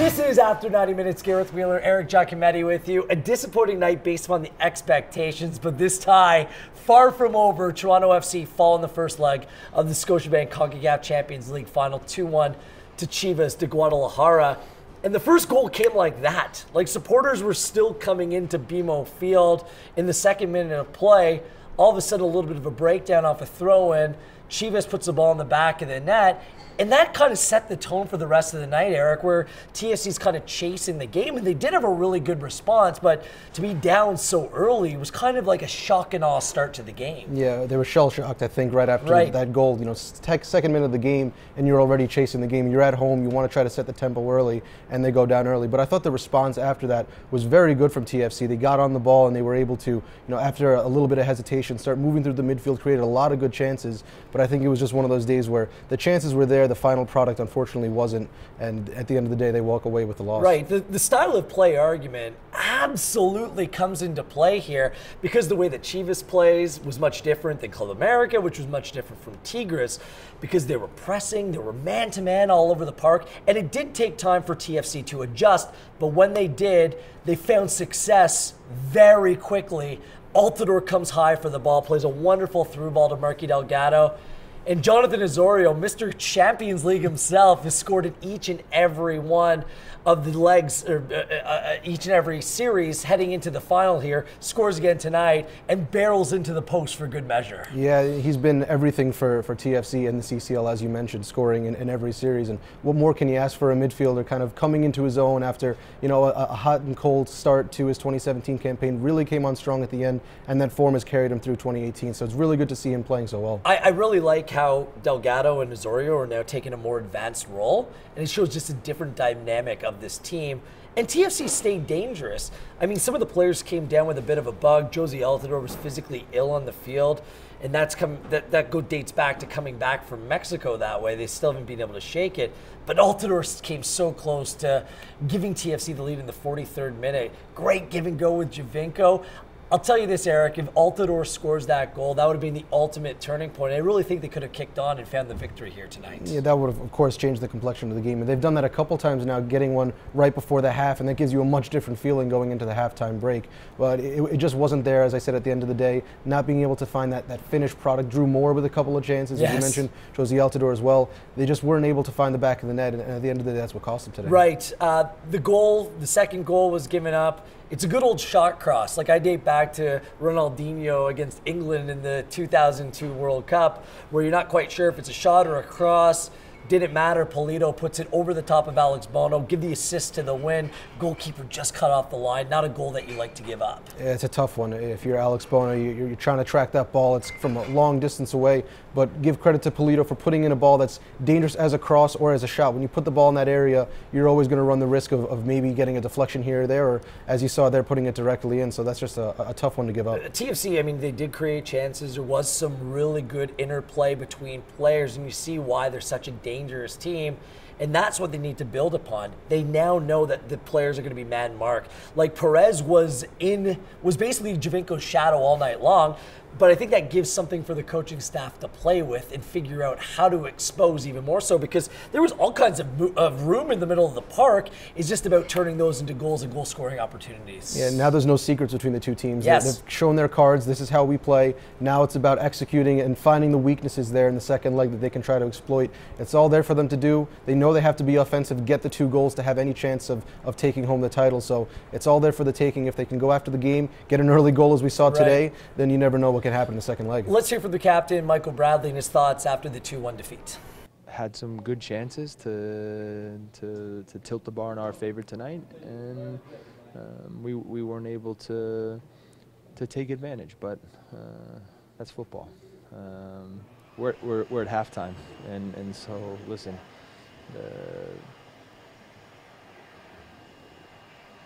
This is After 90 Minutes. Gareth Wheeler, Eric Giacometti with you. A disappointing night based upon the expectations, but this tie, far from over. Toronto FC fall in the first leg of the Scotiabank Concacaf Champions League final, 2-1 to Chivas de Guadalajara. And the first goal came like that. Like, supporters were still coming into BMO Field in the second minute of play. All of a sudden, a little bit of a breakdown off a throw-in. Chivas puts the ball in the back of the net. And that kind of set the tone for the rest of the night, Eric, where TFC's kind of chasing the game. And they did have a really good response, but to be down so early was kind of like a shock and awe start to the game. Yeah, they were shell-shocked, I think, right after that goal. You know, second minute of the game, and you're already chasing the game. You're at home. You want to try to set the tempo early, and they go down early. But I thought the response after that was very good from TFC. They got on the ball, and they were able to, you know, after a little bit of hesitation, start moving through the midfield, created a lot of good chances. But I think it was just one of those days where the chances were there. The final product, unfortunately, wasn't, and at the end of the day, they walk away with the loss. Right. The style of play argument absolutely comes into play here because the way that Chivas plays was much different than Club America, which was much different from Tigres, because they were pressing, they were man-to-man all over the park, and it did take time for TFC to adjust, but when they did, they found success very quickly. Altidore comes high for the ball, plays a wonderful through ball to Marky Delgado. And Jonathan Osorio, Mr. Champions League himself, has scored in each and every one of the legs, or each and every series heading into the final here, scores again tonight, and barrels into the post for good measure. Yeah, he's been everything for TFC and the CCL, as you mentioned, scoring in every series. And what more can you ask for a midfielder kind of coming into his own after, you know, a hot and cold start to his 2017 campaign, really came on strong at the end, and that form has carried him through 2018. So it's really good to see him playing so well. I really like how Delgado and Osorio are now taking a more advanced role, and it shows just a different dynamic of this team. And TFC stayed dangerous. I mean, some of the players came down with a bit of a bug. Josie Altidore was physically ill on the field, and that dates back to coming back from Mexico that way. They still haven't been able to shake it. But Altidore came so close to giving TFC the lead in the 43rd minute. Great give and go with Giovinco. I'll tell you this, Eric, if Altidore scores that goal, that would have been the ultimate turning point. I really think they could have kicked on and found the victory here tonight. Yeah, that would have, of course, changed the complexion of the game. And they've done that a couple times now, getting one right before the half, and that gives you a much different feeling going into the halftime break. But it just wasn't there, as I said, at the end of the day. Not being able to find that finished product. Drew Moore with a couple of chances, as you mentioned, Josie Altidore as well. They just weren't able to find the back of the net, and at the end of the day, that's what cost them today. Right. The second goal was given up. It's a good old shot cross. Like, I date back to Ronaldinho against England in the 2002 World Cup, where you're not quite sure if it's a shot or a cross. Didn't matter. Polito puts it over the top of Alex Bono, give the assist to the win. Goalkeeper just cut off the line. Not a goal that you like to give up. Yeah, it's a tough one. If you're Alex Bono, you're trying to track that ball. It's from a long distance away, but give credit to Polito for putting in a ball that's dangerous as a cross or as a shot. When you put the ball in that area, you're always going to run the risk of maybe getting a deflection here or there, or as you saw, they're putting it directly in. So that's just a tough one to give up. TFC, I mean, they did create chances. There was some really good interplay between players, and you see why they're such a dangerous team. And that's what they need to build upon. They now know that the players are going to be man-marked. Like, Perez was basically Giovinco's shadow all night long, but I think that gives something for the coaching staff to play with and figure out how to expose even more so, because there was all kinds of room in the middle of the park. It's just about turning those into goals and goal-scoring opportunities. Yeah, now there's no secrets between the two teams. Yes. They've shown their cards. This is how we play. Now it's about executing and finding the weaknesses there in the second leg that they can try to exploit. It's all there for them to do. They know they have to be offensive, get the 2 goals to have any chance of taking home the title. So it's all there for the taking. If they can go after the game, get an early goal as we saw today, then you never know what can happen in the second leg. Let's hear from the captain, Michael Bradley, and his thoughts after the 2-1 defeat. Had some good chances to tilt the bar in our favor tonight, and we weren't able to take advantage. But that's football. We're at halftime, and so listen.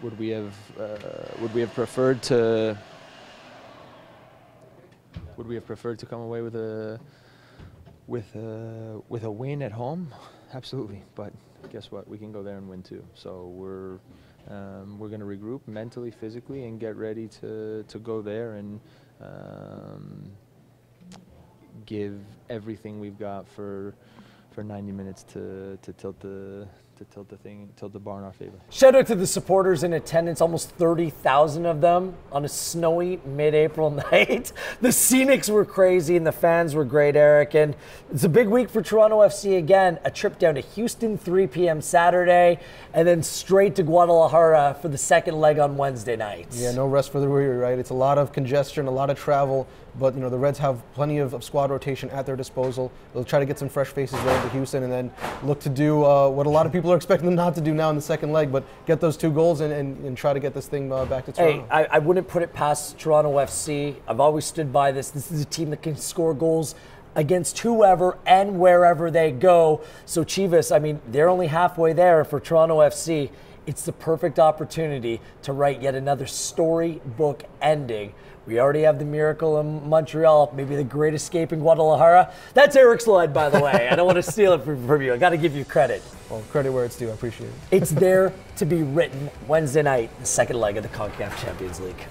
Would we have preferred to come away with a win at home? Absolutely, but guess what? We can go there and win too. So we're going to regroup mentally, physically, and get ready to go there and give everything we've got for 90 minutes to tilt the to tilt the bar in our favor. Shout out to the supporters in attendance, almost 30,000 of them on a snowy mid-April night. The scenics were crazy and the fans were great, Eric. And it's a big week for Toronto FC again. A trip down to Houston, 3 p.m. Saturday, and then straight to Guadalajara for the second leg on Wednesday night. Yeah, no rest for the weary, right? It's a lot of congestion, a lot of travel, but you know the Reds have plenty of squad rotation at their disposal. They'll try to get some fresh faces there into Houston and then look to do what a lot of people are expecting them not to do now in the second leg, but get those 2 goals and try to get this thing back to Toronto. Hey, I wouldn't put it past Toronto FC. I've always stood by this. This is a team that can score goals against whoever and wherever they go. So Chivas, I mean, they're only halfway there for Toronto FC. It's the perfect opportunity to write yet another storybook ending. We already have the miracle in Montreal, maybe the great escape in Guadalajara. That's Eric's line, by the way. I don't want to steal it from you. I got to give you credit. Well, credit where it's due. I appreciate it. It's there to be written Wednesday night, the second leg of the Concacaf Champions League.